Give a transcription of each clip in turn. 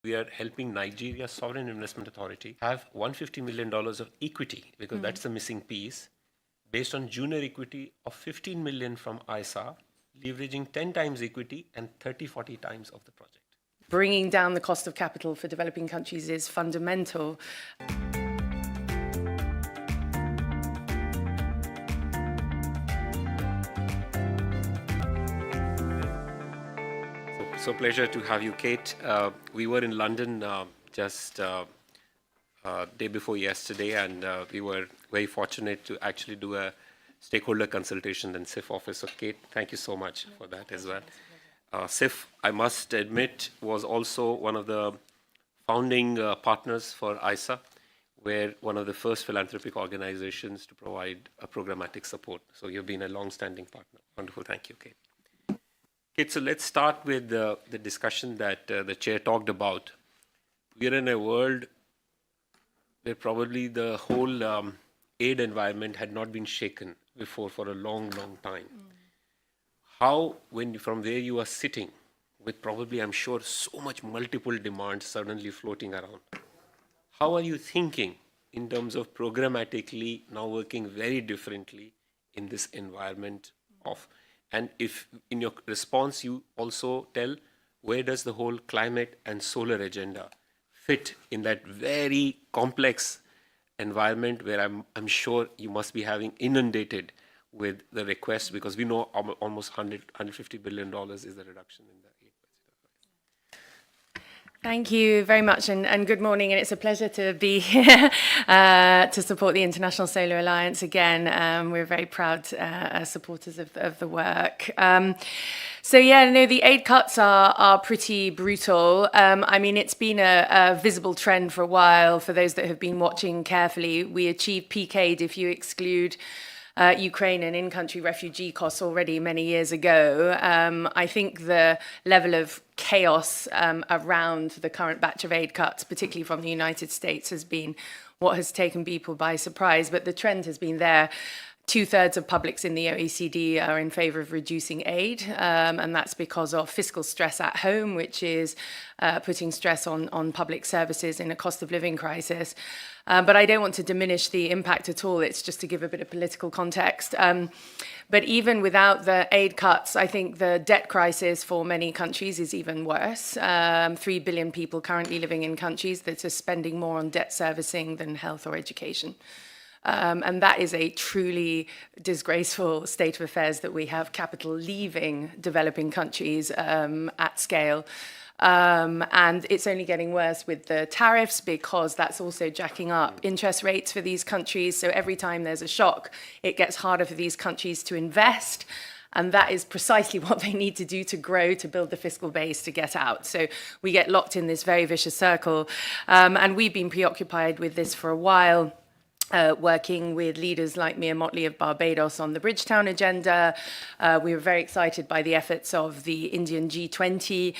We are helping Nigeria Sovereign Investment Authority have $150 million of equity, because that's the missing piece, based on junior equity of 15 million from ISA, leveraging 10 times equity and 40 times of the project. Bringing down the cost of capital for developing countries is fundamental. So pleasure to have you, Kate. We were in London just day before yesterday, and we were very fortunate to actually do a stakeholder consultation in CIFF office. So Kate, thank you so much for that as well. CIFF, I must admit, was also one of the founding partners for ISA. We're one of the first philanthropic organizations to provide a programmatic support. So you've been a long-standing partner. Wonderful. Thank you, Kate. Kate, so let's start with the discussion that the chair talked about. We're in a world where probably the whole aid environment had not been shaken before for a long, long time. How, from where you are sitting, with probably, I'm sure, so much multiple demands suddenly floating around, how are you thinking in terms of programmatically now working very differently in this environment of, and if in your response you also tell, where does the whole climate and solar agenda fit in that very complex environment where I'm sure you must be having inundated with the requests, because we know almost $150 billion is the reduction in the aid budget. Thank you very much, and good morning, and it's a pleasure to be here to support the International Solar Alliance again. We're very proud supporters of the work. So yeah, no, the aid cuts are pretty brutal. I mean, it's been a visible trend for a while. For those that have been watching carefully, we achieved peak aid if you exclude Ukraine and in-country refugee costs already many years ago. I think the level of chaos around the current batch of aid cuts, particularly from the United States, has been what has taken people by surprise, but the trend has been there. 2/3 of publics in the OECD are in favor of reducing aid, and that's because of fiscal stress at home, which is putting stress on public services in a cost of living crisis. But I don't want to diminish the impact at all. It's just to give a bit of political context. But even without the aid cuts, I think the debt crisis for many countries is even worse. 3 billion people currently living in countries that are spending more on debt servicing than health or education. And that is a truly disgraceful state of affairs, that we have capital leaving developing countries at scale. And it's only getting worse with the tariffs, because that's also jacking up interest rates for these countries. So every time there's a shock, it gets harder for these countries to invest. And that is precisely what they need to do to grow, to build the fiscal base to get out. So we get locked in this very vicious circle. And we've been preoccupied with this for a while. Working with leaders like Mia Mottley of Barbados on the Bridgetown agenda. We were very excited by the efforts of the Indian G20,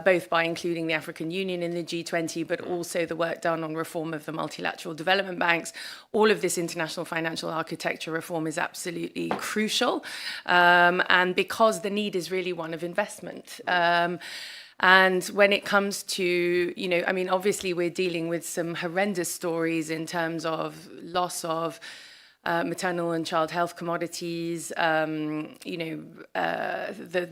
both by including the African Union in the G20, but also the work done on reform of the multilateral development banks. All of this international financial architecture reform is absolutely crucial, and because the need is really one of investment. And when it comes to, I mean, obviously we're dealing with some horrendous stories in terms of loss of maternal and child health commodities, the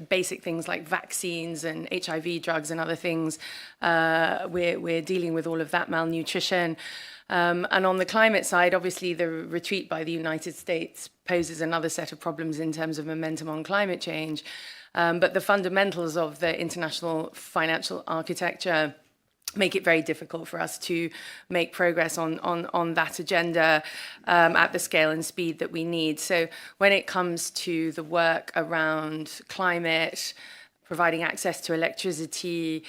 basic things like vaccines and HIV drugs and other things. We're dealing with all of that malnutrition. And on the climate side, obviously the retreat by the United States poses another set of problems in terms of momentum on climate change. But the fundamentals of the international financial architecture make it very difficult for us to make progress on that agenda at the scale and speed that we need. So when it comes to the work around climate, providing access to electricity,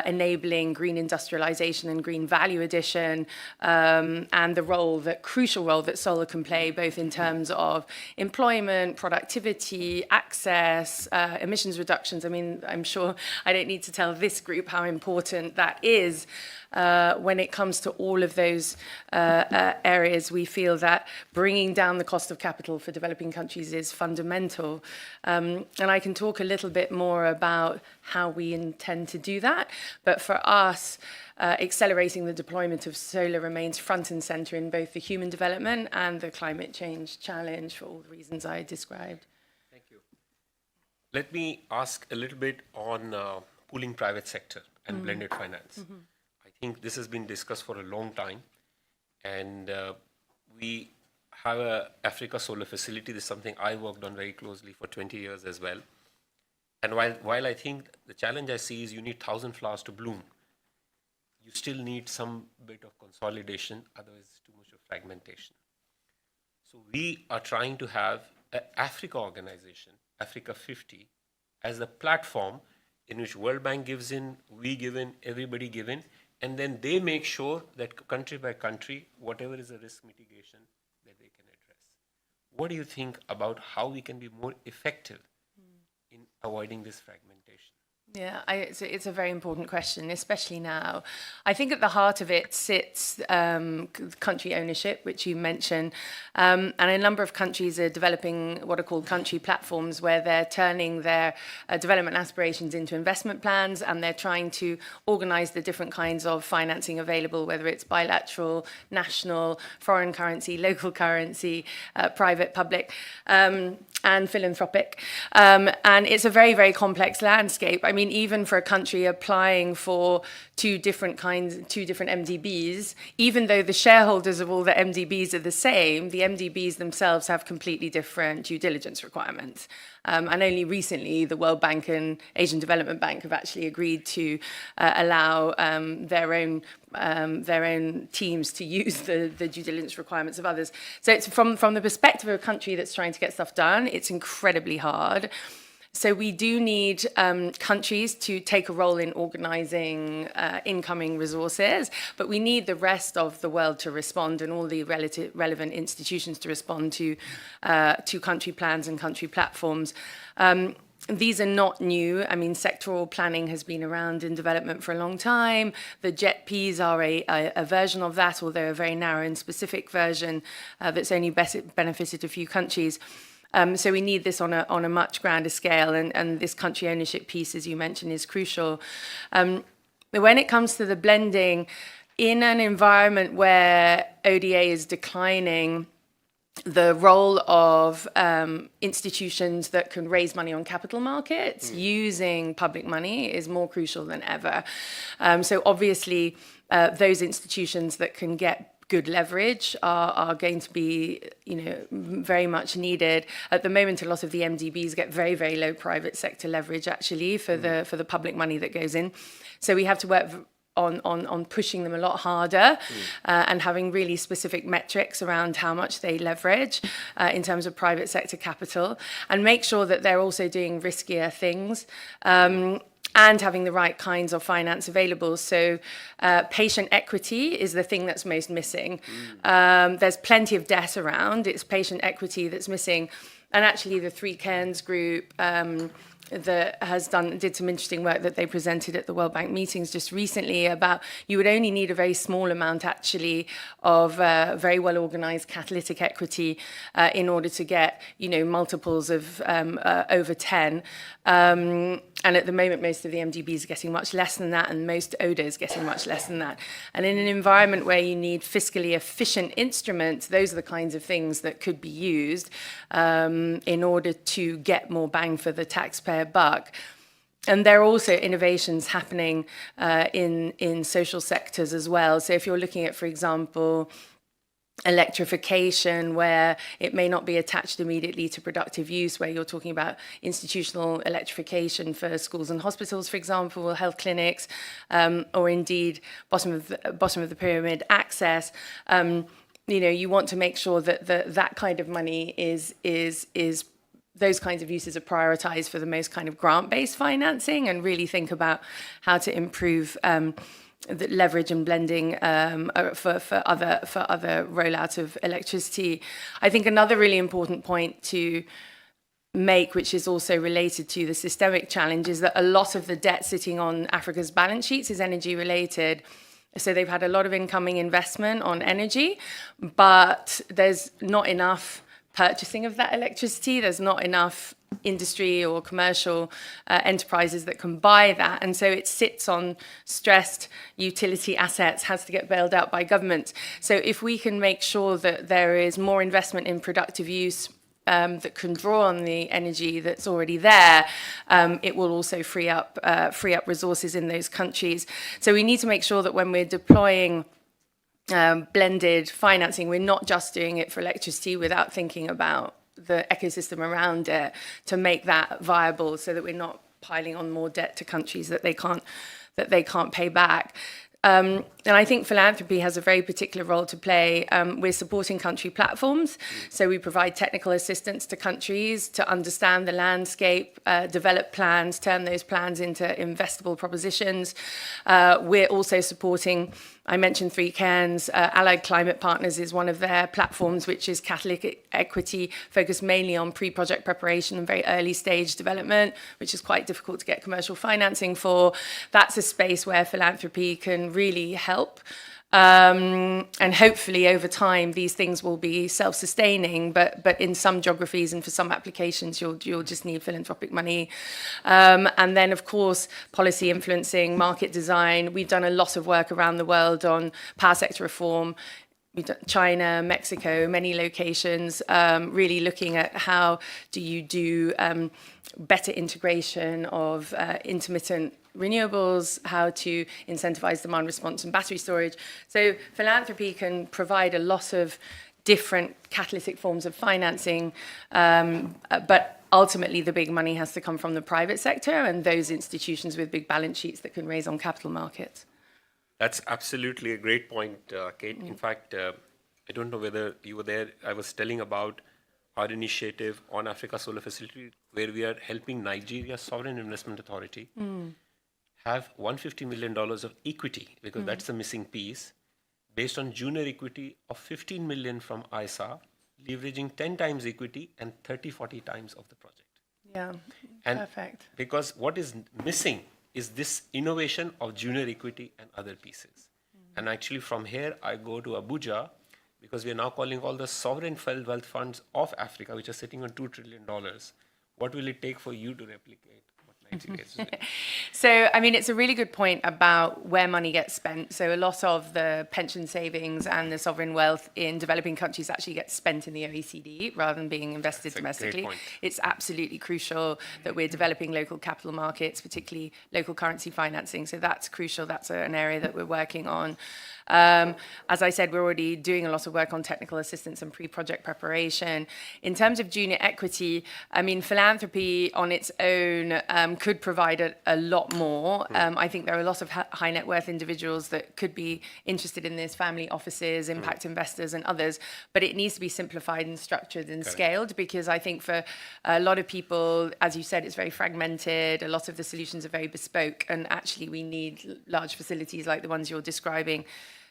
enabling green industrialization and green value addition, and the crucial role that solar can play, both in terms of employment, productivity, access, emissions reductions. I mean, I'm sure I don't need to tell this group how important that is. When it comes to all of those areas, we feel that bringing down the cost of capital for developing countries is fundamental. And I can talk a little bit more about about how we intend to do that. But for us, accelerating the deployment of solar remains front and center in both the human development and the climate change challenge for all the reasons I described. Thank you. Let me ask a little bit on pooling private sector and blended finance. I think this has been discussed for a long time, and we have a Africa Solar Facility. This is something I worked on very closely for 20 years as well. And while I think the challenge I see is you need 1,000 flowers to bloom, you still need some bit of consolidation, otherwise it's too much of fragmentation. So we are trying to have an Africa organization, Africa 50, as the platform in which World Bank gives in, we give in, everybody give in, and then they make sure that country by country, whatever is the risk mitigation, that they can address. What do you think about how we can be more effective in avoiding this fragmentation? Yeah, it's a very important question, especially now. I think at the heart of it sits country ownership, which you mentioned. And a number of countries are developing what are called country platforms, where they're turning their development aspirations into investment plans, and they're trying to organize the different kinds of financing available, whether it's bilateral, national, foreign currency, local currency, private, public, and philanthropic. And it's a very, very complex landscape. I mean, even for a country applying for two different MDBs, even though the shareholders of all the MDBs are the same, the MDBs themselves have completely different due diligence requirements. And only recently, the World Bank and Asian Development Bank have actually agreed to allow their own teams to use the due diligence requirements of others. So it's from the perspective of a country that's trying to get stuff done, it's incredibly hard. So we do need countries to take a role in organizing incoming resources, but we need the rest of the world to respond and all the relevant institutions to respond to country plans and country platforms. These are not new. I mean, sectoral planning has been around in development for a long time. The JETPs are a version of that, although a very narrow and specific version that's only benefited a few countries. So we need this on a much grander scale, and this country ownership piece, as you mentioned, is crucial. When it comes to the blending, in an environment where ODA is declining, the role of institutions that can raise money on capital markets using public money is more crucial than ever. So obviously, those institutions that can get good leverage are going to be, very much needed. At the moment, a lot of the MDBs get very, very low private sector leverage actually for the public money that goes in. So we have to work on pushing them a lot harder and having really specific metrics around how much they leverage in terms of private sector capital, and make sure that they're also doing riskier things. And having the right kinds of finance available. So patient equity is the thing that's most missing. There's plenty of debt around. It's patient equity that's missing. And actually the Three Cairns group that did some interesting work that they presented at the World Bank meetings just recently about you would only need a very small amount actually of very well organized catalytic equity in order to get multiples of over 10. And at the moment, most of the MDBs are getting much less than that, and most ODA is getting much less than that. And in an environment where you need fiscally efficient instruments, those are the kinds of things that could be used in order to get more bang for the taxpayer buck. And there are also innovations happening in social sectors as well. So if you're looking at, for example, electrification, where it may not be attached immediately to productive use, where you're talking about institutional electrification for schools and hospitals, for example, health clinics, or indeed bottom of the pyramid access. You want to make sure that that kind of money is those kinds of uses are prioritized for the most kind of grant-based financing, and really think about how to improve the leverage and blending for other rollout of electricity. I think another really important point to make, which is also related to the systemic challenge, is that a lot of the debt sitting on Africa's balance sheets is energy related. So they've had a lot of incoming investment on energy, but there's not enough purchasing of that electricity. There's not enough industry or commercial enterprises that can buy that. And so it sits on stressed utility assets, has to get bailed out by governments. So if we can make sure that there is more investment in productive use that can draw on the energy that's already there, it will also free up resources in those countries. So we need to make sure that when we're deploying blended financing, we're not just doing it for electricity without thinking about the ecosystem around it to make that viable, so that we're not piling on more debt to countries that they can't pay back. And I think philanthropy has a very particular role to play. We're supporting country platforms. So we provide technical assistance to countries to understand the landscape, develop plans, turn those plans into investable propositions. We're also supporting, I mentioned 3 Cairns, Allied Climate Partners is one of their platforms, which is catalytic equity, focused mainly on pre-project preparation and very early stage development, which is quite difficult to get commercial financing for. That's a space where philanthropy can really help. And hopefully over time, these things will be self-sustaining, but in some geographies and for some applications, you'll just need philanthropic money. And then, of course, policy influencing, market design. We've done a lot of work around the world on power sector reform. We've done China, Mexico, many locations, really looking at how do you do better integration of intermittent renewables, how to incentivize demand response and battery storage. So philanthropy can provide a lot of different catalytic forms of financing, but ultimately the big money has to come from the private sector and those institutions with big balance sheets that can raise on capital markets. That's absolutely a great point, Kate. In fact, I don't know whether you were there. I was telling about our initiative on Africa Solar Facility, where we are helping Nigeria Sovereign Investment Authority have $150 million of equity, because that's the missing piece, based on junior equity of 15 million from ISA, leveraging 10 times equity and 30-40 times of the project. Yeah, and perfect. Because what is missing is this innovation of junior equity and other pieces. And actually from here, I go to Abuja, because we are now calling all the sovereign wealth funds of Africa, which are sitting on $2 trillion. What will it take for you to replicate what Nigeria is doing? So, I mean, it's a really good point about where money gets spent. So a lot of the pension savings and the sovereign wealth in developing countries actually gets spent in the OECD rather than being invested domestically. It's absolutely crucial that we're developing local capital markets, particularly local currency financing. So that's crucial. That's an area that we're working on. As I said, we're already doing a lot of work on technical assistance and pre-project preparation. In terms of junior equity, I mean, philanthropy on its own could provide a lot more. I think there are a lot of high net worth individuals that could be interested in this, family offices, impact investors and others, but it needs to be simplified and structured and scaled, because I think for a lot of people, as you said, it's very fragmented. A lot of the solutions are very bespoke, and actually we need large facilities like the ones you're describing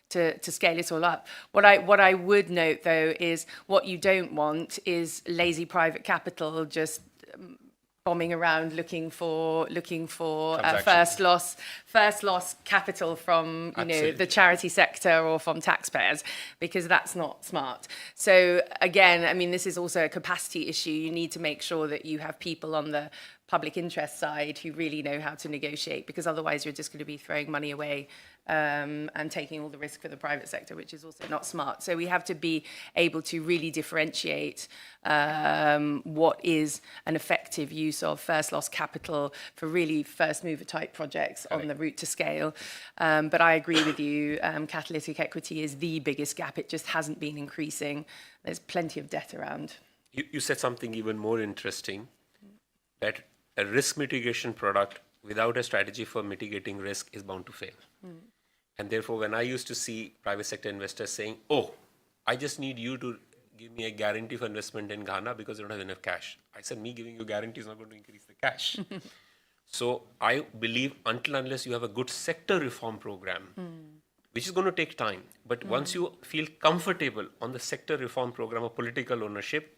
to scale it all up. What I would note, though, is what you don't want is lazy private capital just bombing around looking for first loss capital from the charity sector or from taxpayers, because that's not smart. So again, I mean, this is also a capacity issue. You need to make sure that you have people on the public interest side who really know how to negotiate, because otherwise you're just going to be throwing money away and taking all the risk for the private sector, which is also not smart. So we have to be able to really differentiate what is an effective use of first loss capital for really first mover type projects on the route to scale. But I agree with you, catalytic equity is the biggest gap. It just hasn't been increasing. There's plenty of debt around. You said something even more interesting, that a risk mitigation product without a strategy for mitigating risk is bound to fail. And therefore, when I used to see private sector investors saying, oh, I just need you to give me a guarantee for investment in Ghana because I don't have enough cash. I said, me giving you guarantee is not going to increase the cash. So I believe until unless you have a good sector reform program, which is going to take time, but once you feel comfortable on the sector reform program of political ownership,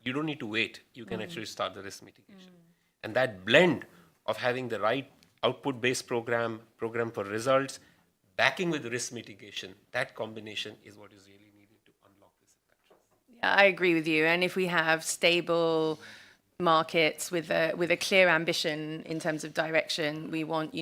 you don't need to wait. You can actually start the risk mitigation. And that blend of having the right output-based program for results, backing with risk mitigation, that combination is what is really needed to unlock this in countries. I agree with you. And if we have stable markets with a clear ambition in terms of direction, we want,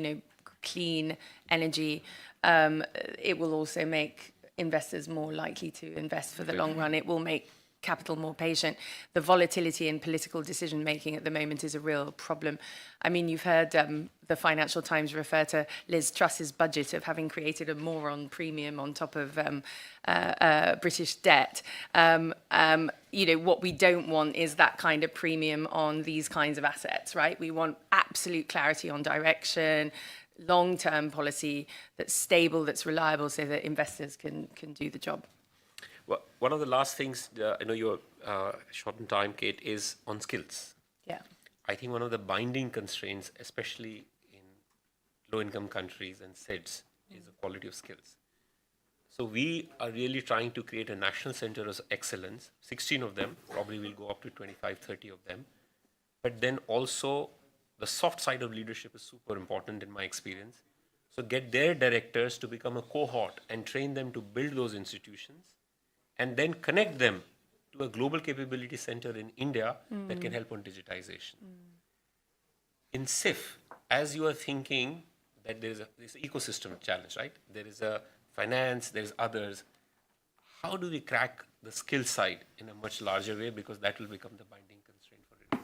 clean energy. It will also make investors more likely to invest for the long run. It will make capital more patient. The volatility in political decision making at the moment is a real problem. I mean, you've heard the Financial Times refer to Liz Truss's budget of having created a moron premium on top of British debt. What we don't want is that kind of premium on these kinds of assets, right? We want absolute clarity on direction, long-term policy that's stable, that's reliable, so that investors can do the job. Well, one of the last things, I know you're short on time, Kate, is on skills. Yeah. I think one of the binding constraints, especially in low-income countries and SIDS, is the quality of skills. So we are really trying to create a national center of excellence, 16 of them, probably will go up to 25, 30 of them. But then also the soft side of leadership is super important in my experience. So get their directors to become a cohort and train them to build those institutions, and then connect them to a global capability center in India that can help on digitization. In CIFF, as you are thinking that there is this ecosystem challenge, right? There is a finance, there's others. How do we crack the skill side in a much larger way? Because that will become the binding constraint for it.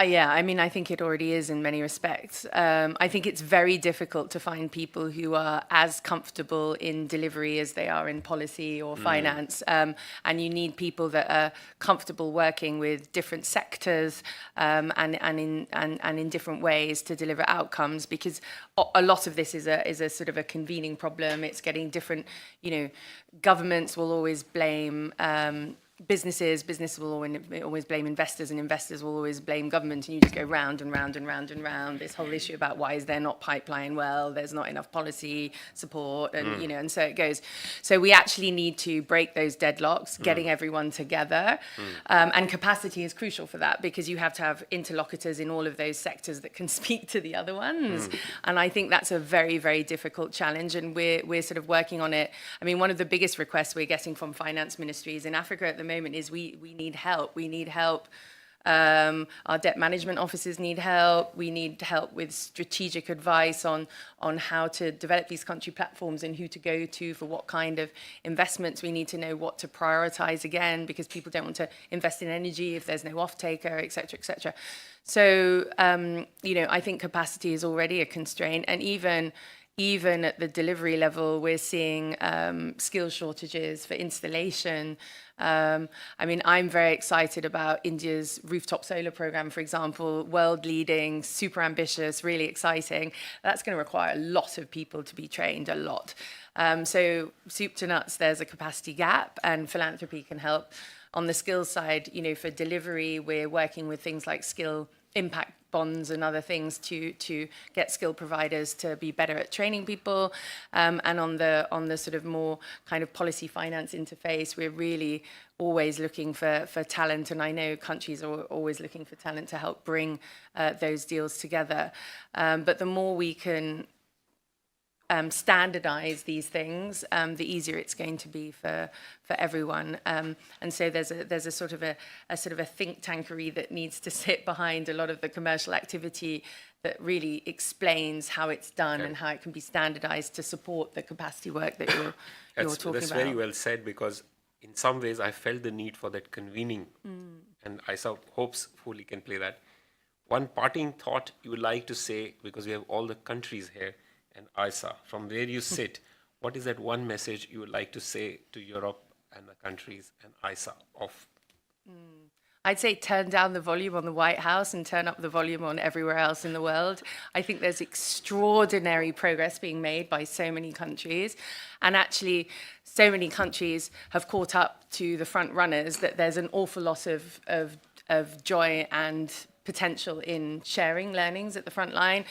Yeah, I mean, I think it already is in many respects. I think it's very difficult to find people who are as comfortable in delivery as they are in policy or finance. And you need people that are comfortable working with different sectors and in different ways to deliver outcomes, because a lot of this is a sort of a convening problem. It's getting different, governments will always blame businesses will always blame investors, and investors will always blame government, and you just go round and round and round and round. This whole issue about why is there not pipeline? Well, there's not enough policy support, and and so it goes. So we actually need to break those deadlocks, getting everyone together, and capacity is crucial for that, because you have to have interlocutors in all of those sectors that can speak to the other ones, and I think that's a very, very difficult challenge, and we're sort of working on it. I mean, one of the biggest requests we're getting from finance ministries in Africa at the moment is we need help. We need help. Our debt management offices need help. We need help with strategic advice on how to develop these country platforms and who to go to for what kind of investments. We need to know what to prioritize again, because people don't want to invest in energy if there's no off-taker, et cetera, et cetera. So, I think capacity is already a constraint. And even at the delivery level, we're seeing skill shortages for installation. I mean, I'm very excited about India's rooftop solar program, for example, world leading, super ambitious, really exciting. That's going to require a lot of people to be trained, a lot. So soup to nuts, there's a capacity gap, and philanthropy can help. On the skills side, for delivery, we're working with things like skill impact bonds and other things to get skill providers to be better at training people. And on the sort of more kind of policy finance interface, we're really always looking for talent. And I know countries are always looking for talent to help bring those deals together. But the more we can standardize these things, the easier it's going to be for everyone. And so there's a sort of a think tankery that needs to sit behind a lot of the commercial activity that really explains how it's done and how it can be standardized to support the capacity work that you're talking about. That's very well said, because in some ways I felt the need for that convening, and I hopefully can play that. One parting thought you would like to say, because we have all the countries here, and ISA, from where you sit, what is that one message you would like to say to Europe and the countries and ISA of? I'd say turn down the volume on the White House and turn up the volume on everywhere else in the world. I think there's extraordinary progress being made by so many countries. And actually, so many countries have caught up to the front runners that there's an awful lot of joy and potential in sharing learnings at the front line.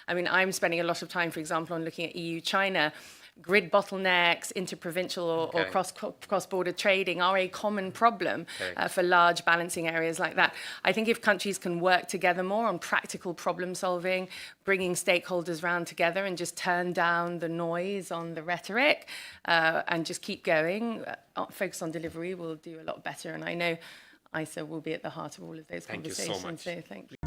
I mean, I'm spending a lot of time, for example, on looking at EU-China, grid bottlenecks, interprovincial or cross-border trading are a common problem for large balancing areas like that. I think if countries can work together more on practical problem solving, bringing stakeholders round together and just turn down the noise on the rhetoric and just keep going, focus on delivery, will do a lot better. And I know ISA will be at the heart of all of those conversations. Thank you so much. So thank you.